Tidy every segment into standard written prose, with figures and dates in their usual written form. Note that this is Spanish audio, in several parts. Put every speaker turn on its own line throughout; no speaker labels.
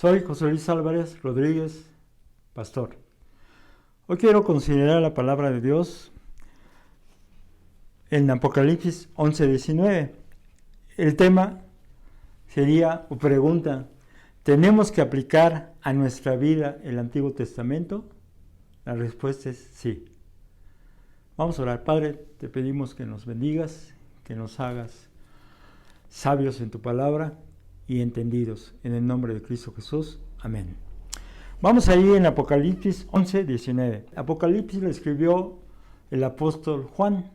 Soy José Luis Álvarez Rodríguez, pastor. Hoy quiero considerar la palabra de Dios en Apocalipsis 11:19. El tema sería o pregunta: ¿tenemos que aplicar a nuestra vida el Antiguo Testamento? La respuesta es sí. Vamos a orar. Padre, te pedimos que nos bendigas, que nos hagas sabios en tu palabra y entendidos. En el nombre de Cristo Jesús. Amén. Vamos ahí en Apocalipsis 11:19. Apocalipsis lo escribió el apóstol Juan.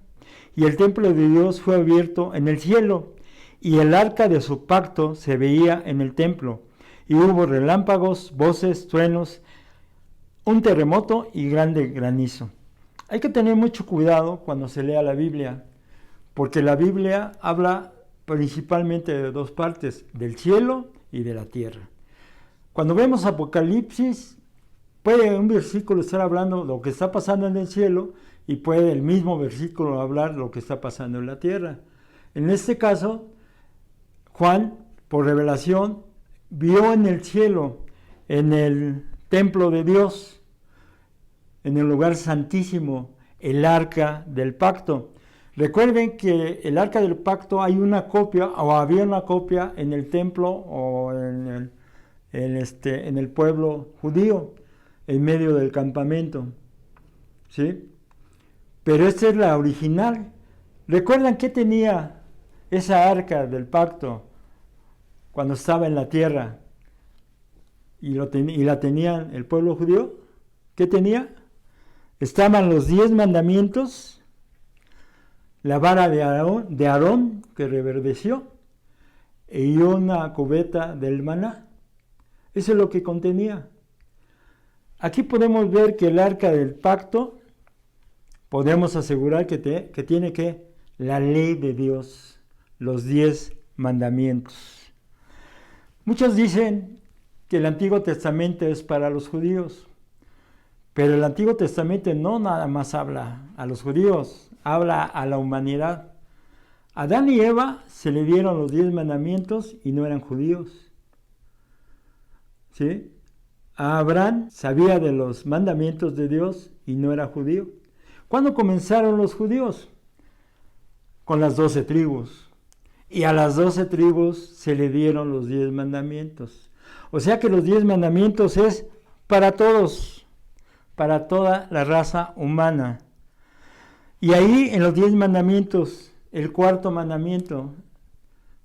Y el templo de Dios fue abierto en el cielo, y el arca de su pacto se veía en el templo. Y hubo relámpagos, voces, truenos, un terremoto y grande granizo. Hay que tener mucho cuidado cuando se lea la Biblia, porque la Biblia habla principalmente de dos partes, del cielo y de la tierra. Cuando vemos Apocalipsis, puede un versículo estar hablando de lo que está pasando en el cielo y puede el mismo versículo hablar de lo que está pasando en la tierra. En este caso, Juan, por revelación, vio en el cielo, en el templo de Dios, en el lugar santísimo, el arca del pacto. Recuerden que el arca del pacto hay una copia, o había una copia en el templo o en el pueblo judío, en medio del campamento, ¿sí? Pero esta es la original. ¿Recuerdan qué tenía esa arca del pacto cuando estaba en la tierra y la tenían el pueblo judío? ¿Qué tenía? Estaban los 10 mandamientos, la vara de Aarón que reverdeció y una cubeta del maná. Eso es lo que contenía. Aquí podemos ver que el arca del pacto, podemos asegurar que tiene la ley de Dios, los 10 mandamientos. Muchos dicen que el Antiguo Testamento es para los judíos, pero el Antiguo Testamento no nada más habla a los judíos, habla a la humanidad. A Adán y Eva se le dieron los 10 mandamientos y no eran judíos, ¿sí? A Abraham sabía de los mandamientos de Dios y no era judío. ¿Cuándo comenzaron los judíos? Con las 12 tribus. Y a las 12 tribus se le dieron los 10 mandamientos. O sea que los 10 mandamientos es para todos, para toda la raza humana. Y ahí en los 10 mandamientos, el cuarto mandamiento,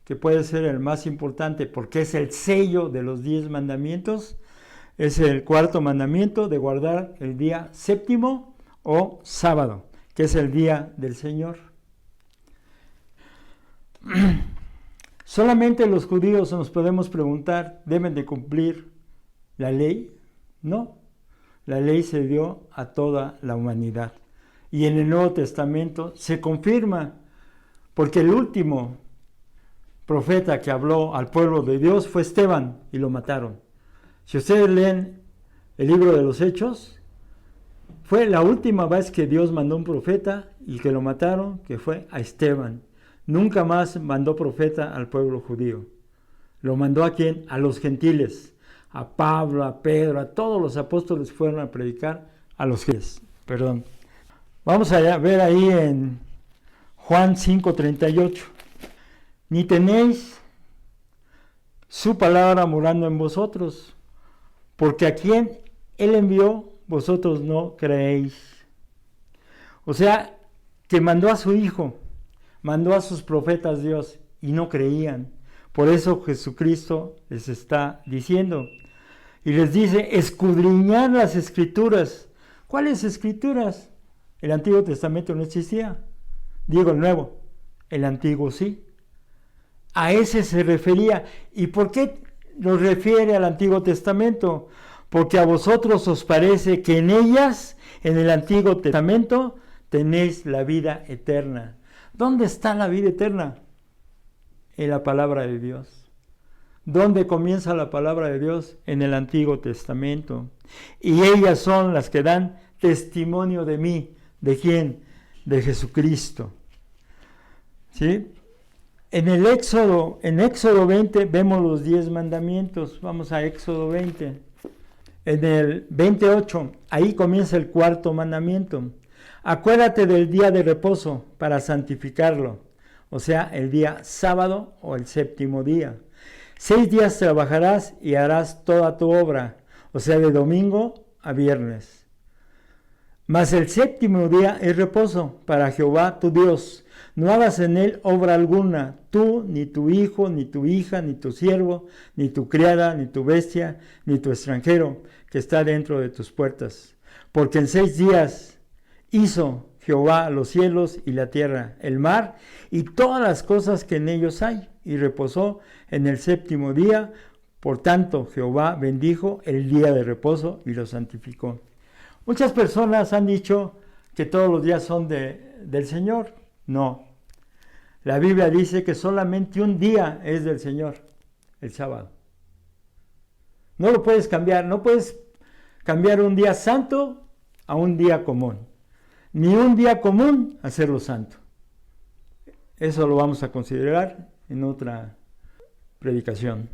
que puede ser el más importante porque es el sello de los 10 mandamientos, es el cuarto mandamiento de guardar el día séptimo o sábado, que es el día del Señor. ¿Solamente los judíos, nos podemos preguntar, deben de cumplir la ley? No, la ley se dio a toda la humanidad. Y en el Nuevo Testamento se confirma, porque el último profeta que habló al pueblo de Dios fue Esteban y lo mataron. Si ustedes leen el libro de los Hechos, fue la última vez que Dios mandó un profeta y que lo mataron, que fue a Esteban. Nunca más mandó profeta al pueblo judío. Lo mandó ¿a quién? A los gentiles, a Pablo, a Pedro, a todos los apóstoles fueron a predicar a los gentiles. Vamos a ver ahí en Juan 5:38. Ni tenéis su palabra morando en vosotros, porque a quien Él envió, vosotros no creéis. O sea, que mandó a su Hijo, mandó a sus profetas Dios y no creían. Por eso Jesucristo les está diciendo y les dice: escudriñad las Escrituras. ¿Cuáles Escrituras? El Antiguo Testamento no existía. Digo el Nuevo, el Antiguo sí. A ese se refería. ¿Y por qué nos refiere al Antiguo Testamento? Porque a vosotros os parece que en ellas, en el Antiguo Testamento, tenéis la vida eterna. ¿Dónde está la vida eterna? En la palabra de Dios. ¿Dónde comienza la palabra de Dios? En el Antiguo Testamento. Y ellas son las que dan testimonio de mí. ¿De quién? De Jesucristo. ¿Sí? En Éxodo 20 vemos los 10 mandamientos. Vamos a Éxodo 20. En el 28, ahí comienza el cuarto mandamiento. Acuérdate del día de reposo para santificarlo, o sea, el día sábado o el séptimo día. 6 días trabajarás y harás toda tu obra, o sea, de domingo a viernes. Mas el séptimo día es reposo para Jehová tu Dios. No hagas en él obra alguna, tú, ni tu hijo, ni tu hija, ni tu siervo, ni tu criada, ni tu bestia, ni tu extranjero, que está dentro de tus puertas. Porque en 6 días hizo Jehová los cielos y la tierra, el mar y todas las cosas que en ellos hay, y reposó en el séptimo día. Por tanto, Jehová bendijo el día de reposo y lo santificó. Muchas personas han dicho que todos los días son del Señor. No. La Biblia dice que solamente un día es del Señor, el sábado. No lo puedes cambiar, no puedes cambiar un día santo a un día común, ni un día común a hacerlo santo. Eso lo vamos a considerar en otra predicación.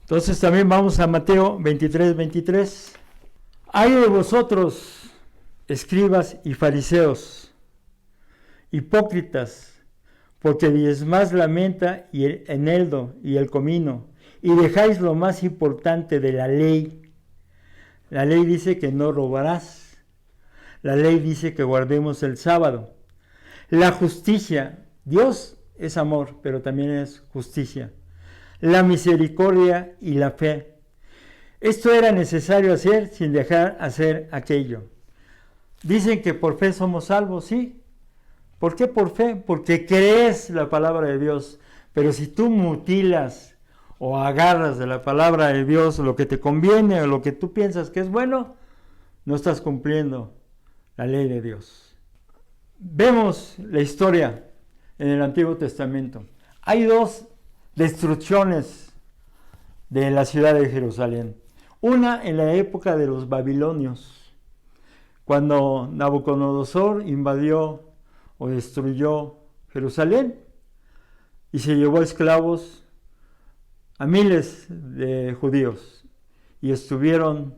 Entonces también vamos a Mateo 23:23. Ay de vosotros, escribas y fariseos, hipócritas, porque diezmáis la menta y el eneldo y el comino, y dejáis lo más importante de la ley. La ley dice que no robarás. La ley dice que guardemos el sábado. La justicia, Dios es amor, pero también es justicia. La misericordia y la fe. Esto era necesario hacer sin dejar hacer aquello. Dicen que por fe somos salvos, sí. ¿Por qué por fe? Porque crees la palabra de Dios. Pero si tú mutilas o agarras de la palabra de Dios lo que te conviene o lo que tú piensas que es bueno, no estás cumpliendo la ley de Dios. Vemos la historia en el Antiguo Testamento. Hay 2 destrucciones de la ciudad de Jerusalén. Una en la época de los babilonios, cuando Nabucodonosor invadió o destruyó Jerusalén y se llevó esclavos a miles de judíos y estuvieron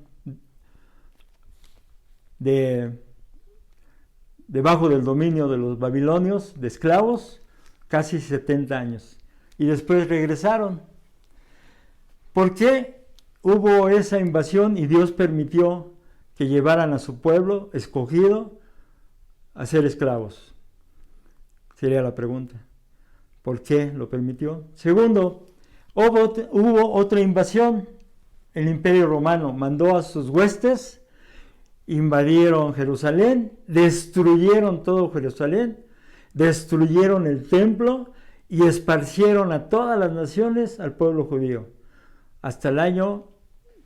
debajo del dominio de los babilonios, de esclavos, casi 70 años. Y después regresaron. ¿Por qué hubo esa invasión y Dios permitió que llevaran a su pueblo escogido a ser esclavos? Sería la pregunta. ¿Por qué lo permitió? Segundo, hubo otra invasión. El Imperio Romano mandó a sus huestes, invadieron Jerusalén, destruyeron todo Jerusalén, destruyeron el templo y esparcieron a todas las naciones al pueblo judío, hasta el año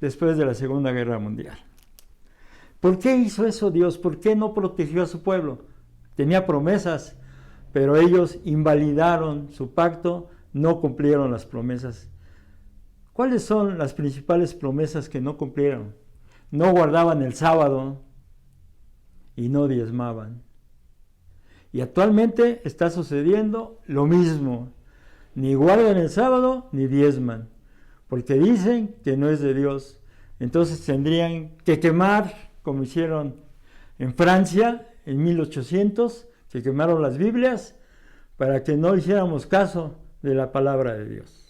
después de la Segunda Guerra Mundial. ¿Por qué hizo eso Dios? ¿Por qué no protegió a su pueblo? Tenía promesas, pero ellos invalidaron su pacto, no cumplieron las promesas. ¿Cuáles son las principales promesas que no cumplieron? No guardaban el sábado y no diezmaban. Y actualmente está sucediendo lo mismo. Ni guardan el sábado ni diezman, porque dicen que no es de Dios. Entonces tendrían que quemar, como hicieron en Francia en 1800, que quemaron las Biblias para que no hiciéramos caso de la palabra de Dios.